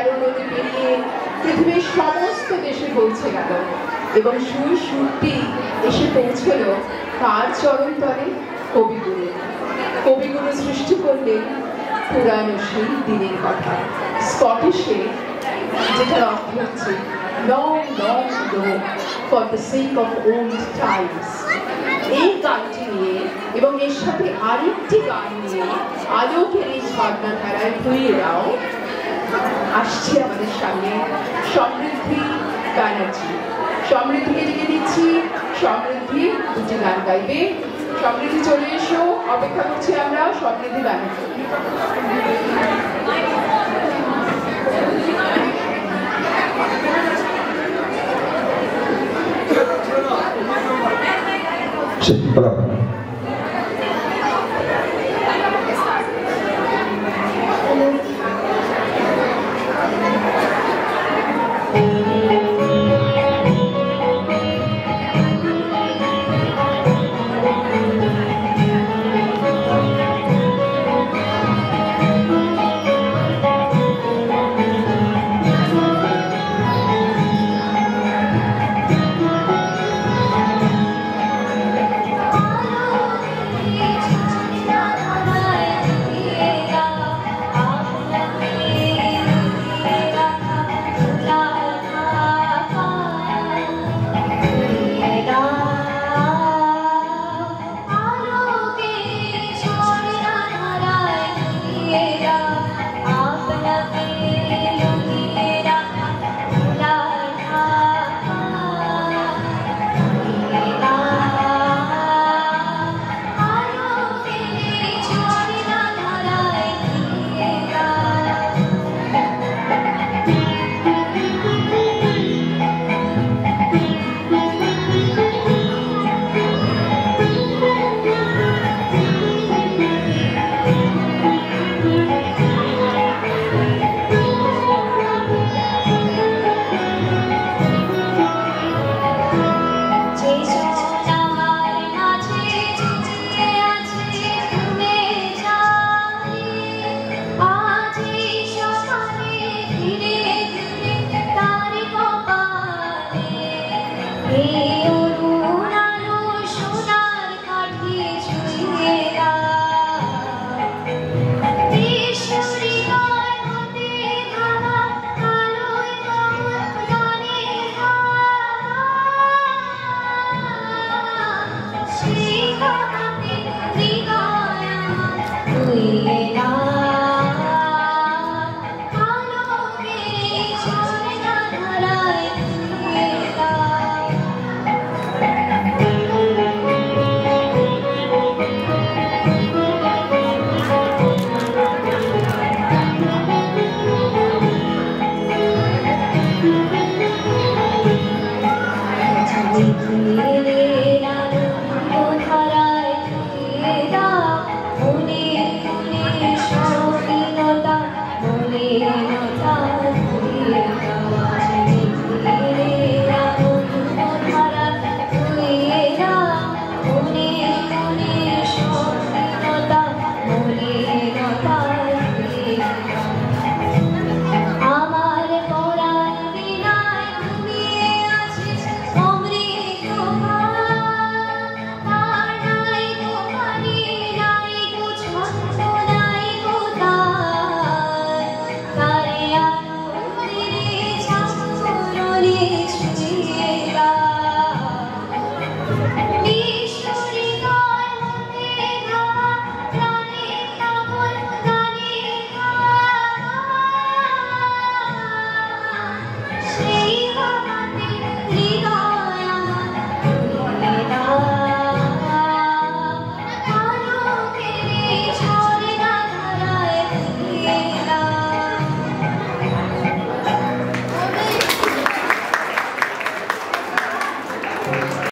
তেরো নদী পেরিয়ে পৃথিবীর সমস্ত দেশে পৌঁছে গেল এবং সুরটি এসে পৌঁছল তার চরণতলে কবিগুরু। কবিগুরু সৃষ্টি করলেন পুরানো সেই দিনের কথা। স্কটিশে যেটার অর্থ হচ্ছে long long ago for the sake of old times। এই গানটি নিয়ে এবং এর সাথে আরেকটি গান নিয়ে আলোকের এই ঝর্ণা ধারায় ধুয়ে দাও আসছে আমাদের সামনে সমৃদ্ধি ব্যানার্জি। সমৃদ্ধিকে ডেকে দিচ্ছি, সমৃদ্ধি দুটি গান গাইবে। সমৃদ্ধি চলে এসো, অপেক্ষা করছি আমরা সমৃদ্ধি Banerjee. Bravo. Mune, mune, shobinota, mune, nota.